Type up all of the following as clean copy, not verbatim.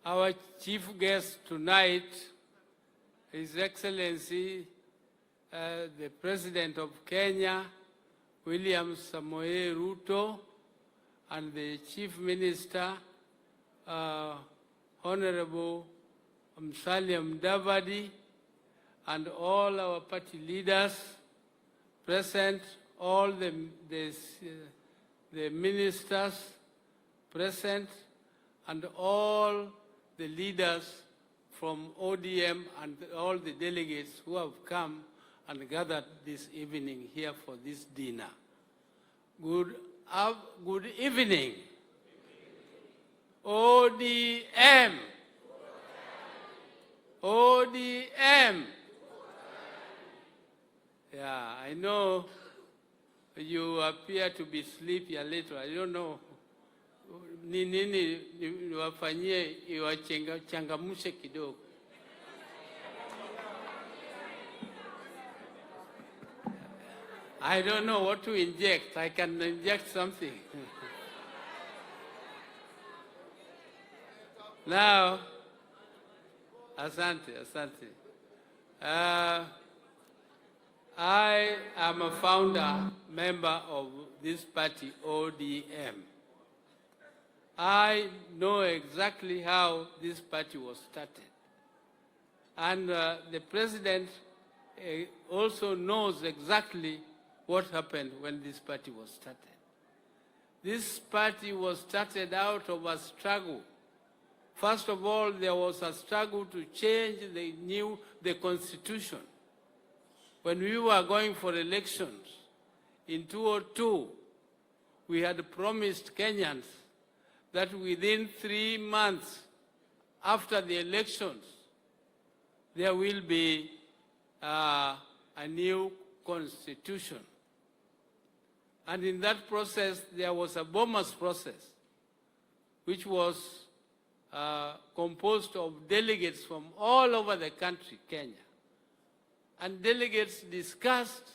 Our chief guest tonight, His Excellency, the President of Kenya, William Samoei Ruto, and the Chief Minister, Honorable Musalia Mudavadi, and all our party leaders present, all the ministers present, and all the leaders from ODM and all the delegates who have come and gathered this evening here for this dinner. Good evening. ODM. ODM. Yeah, I know you appear to be sleepy a little. I don't know. Nini niwafanyie iwachangamshe kidogo. I don't know what to inject. I can inject something. Now, asante. I am a founder member of this party, ODM. I know exactly how this party was started. And the president also knows exactly what happened when this party was started. This party was started out of a struggle. First of all, there was a struggle to change the constitution. When we were going for elections in 2002, we had promised Kenyans that within 3 months after the elections, there will be a new constitution. And in that process, there was a Bomas process, which was composed of delegates from all over the country, Kenya. And delegates discussed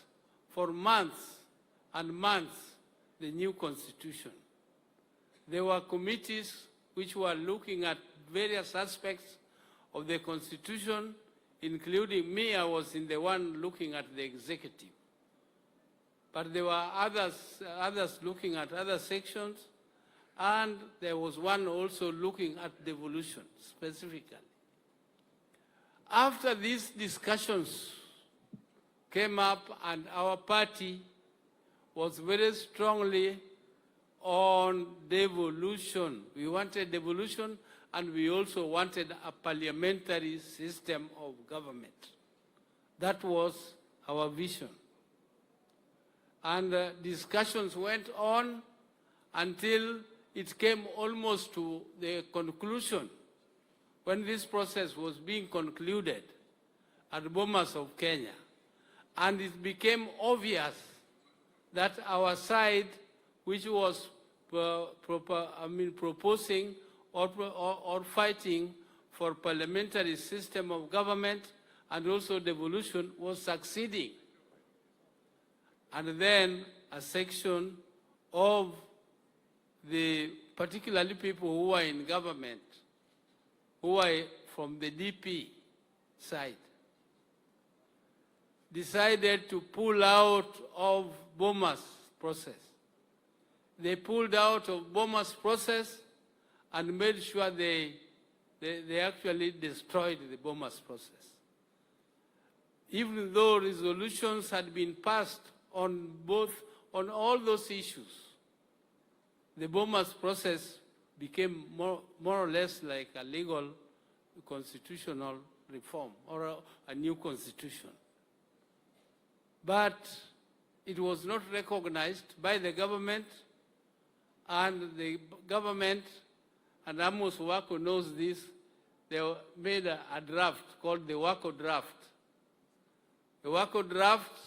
for months and months the new constitution. There were committees which were looking at various aspects of the constitution, including me. I was in the one looking at the executive. But there were others looking at other sections, and there was one also looking at devolution specifically. After these discussions came up, and our party was very strongly on devolution. We wanted devolution, and we also wanted a parliamentary system of government. That was our vision. And discussions went on until it came almost to the conclusion. When this process was being concluded at Bomas of Kenya, and it became obvious that our side, which was proposing or fighting for parliamentary system of government and also devolution, was succeeding. And then a section of the particularly people who were in government, who were from the DP side, decided to pull out of Bomas process. They pulled out of Bomas process and made sure they actually destroyed the Bomas process. Even though resolutions had been passed on all those issues, the Bomas process became more or less like a legal constitutional reform or a new constitution. But it was not recognized by the government, and the government, and Amos Wako knows this, they made a draft called the Wako draft. The Wako draft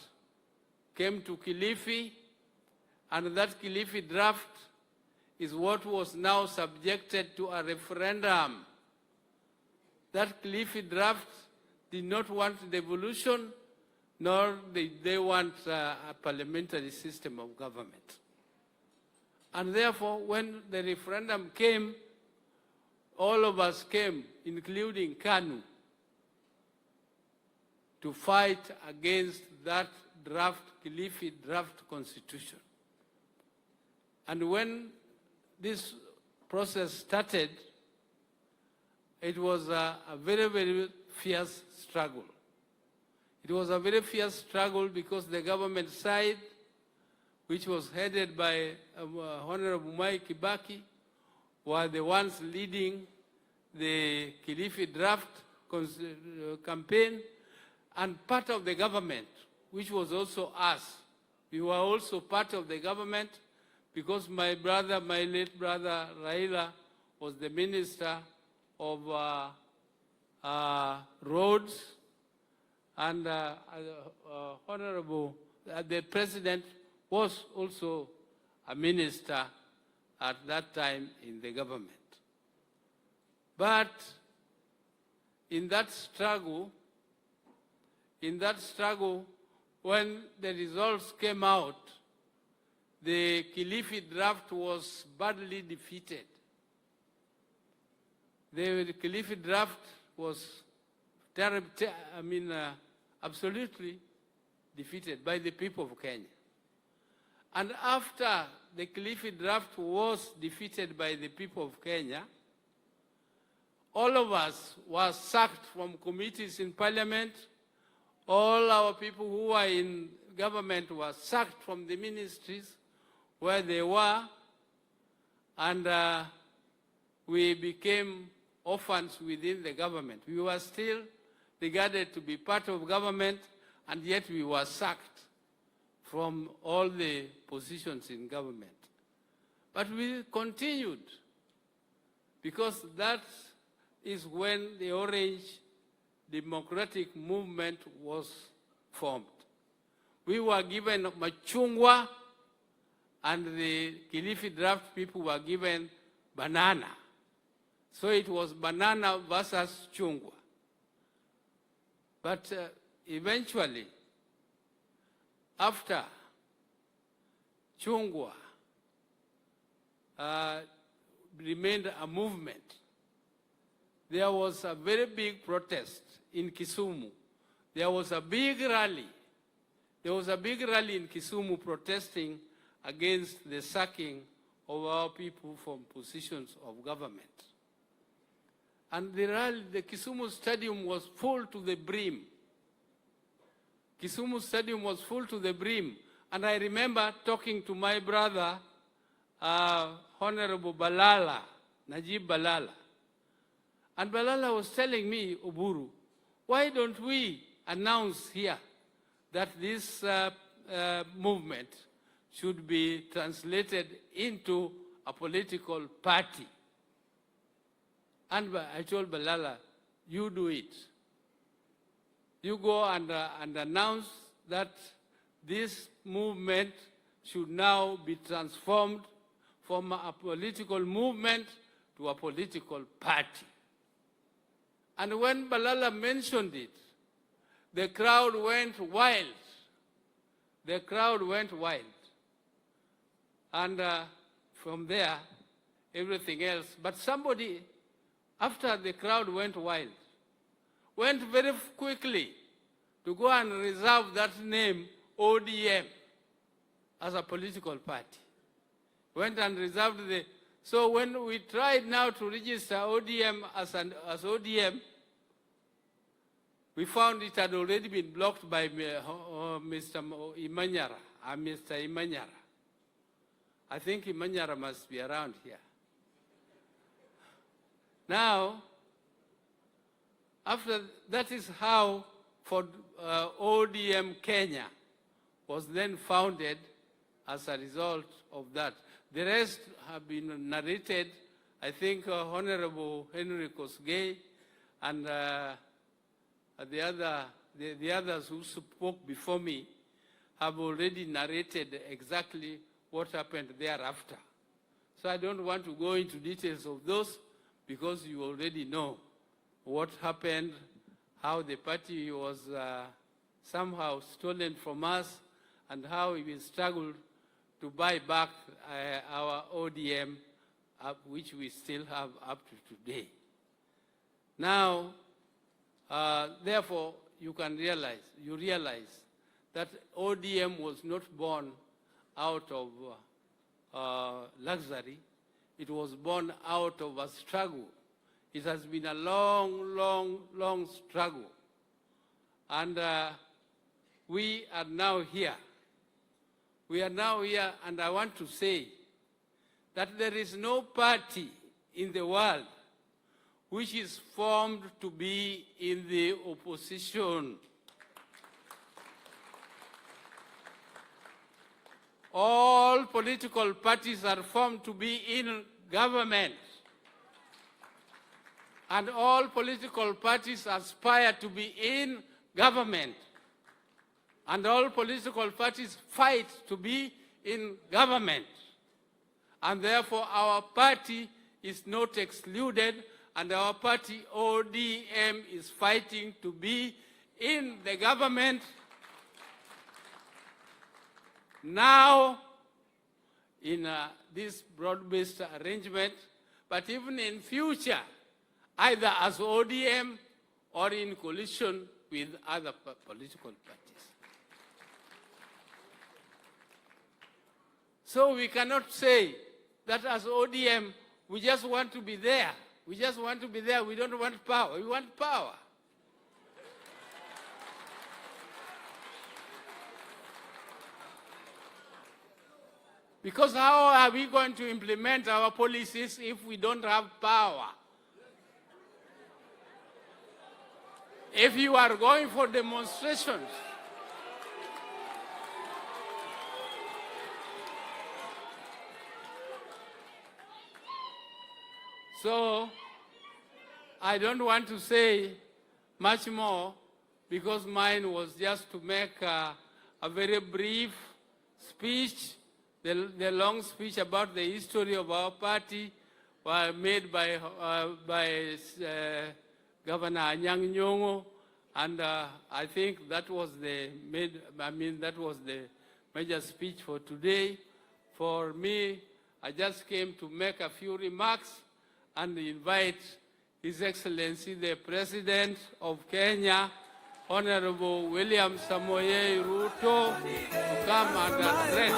came to Kilifi, and that Kilifi draft is what was now subjected to a referendum. That Kilifi draft did not want devolution, nor did they want a parliamentary system of government. And therefore, when the referendum came, all of us came, including KANU, to fight against that draft, Kilifi draft constitution. And when this process started, it was a very, very fierce struggle. It was a very fierce struggle because the government side, which was headed by Honorable Mwai Kibaki, were the ones leading the Kilifi draft campaign, and part of the government, which was also us. We were also part of the government because my late brother Raila was the Minister of Roads, and the President was also a minister at that time in the government. But in that struggle, when the results came out, the Kilifi draft was badly defeated. The Kilifi draft was absolutely defeated by the people of Kenya. And after the Kilifi draft was defeated by the people of Kenya, all of us were sacked from committees in parliament. All our people who were in government were sacked from the ministries where they were, and we became orphans within the government. We were still regarded to be part of government, and yet we were sacked from all the positions in government. But we continued, because that is when the Orange Democratic Movement was formed. We were given machungwa, and the Kilifi draft people were given banana. So it was banana versus chungwa. But eventually, after chungwa remained a movement, there was a very big protest in Kisumu. There was a big rally. There was a big rally in Kisumu protesting against the sacking of our people from positions of government. And the rally, the Kisumu Stadium was full to the brim. Kisumu Stadium was full to the brim. And I remember talking to my brother, Honorable Balala, Najib Balala. And Balala was telling me, Oburu, why don't we announce here that this movement should be translated into a political party? And I told Balala, you do it. You go and announce that this movement should now be transformed from a political movement to a political party. And when Balala mentioned it, the crowd went wild. The crowd went wild. And from there, everything else. But somebody, after the crowd went wild, went very quickly to go and reserve that name, ODM, as a political party. Went and reserved the... So when we tried now to register ODM as ODM, we found it had already been blocked by Mr. Imanyara. Mr. Imanyara. I think Imanyara must be around here. Now, after that is how for ODM Kenya was then founded as a result of that. The rest have been narrated. I think Honorable Henry Kosgei and the others who spoke before me have already narrated exactly what happened thereafter. So I don't want to go into details of those because you already know what happened, how the party was somehow stolen from us, and how we struggled to buy back our ODM which we still have up to today. Now, therefore, you realize that ODM was not born out of luxury. It was born out of a struggle. It has been a long, long, long struggle. And we are now here. We are now here, and I want to say that there is no party in the world which is formed to be in the opposition. All political parties are formed to be in government. And all political parties aspire to be in government. And all political parties fight to be in government. And therefore our party is not excluded, and our party ODM is fighting to be in the government now in this broad-based arrangement, but even in future, either as ODM or in coalition with other political parties. So we cannot say that as ODM, we just want to be there. We just want to be there. We don't want power. We want power. Because how are we going to implement our policies if we don't have power? If you are going for demonstrations, so I don't want to say much more, because mine was just to make a very brief speech. The long speech about the history of our party was made by Governor Anyang' Nyong'o, and I think that was the major speech for today. For me, I just came to make a few remarks and invite His Excellency the President of Kenya, Honorable William Samoei Ruto, to come and address.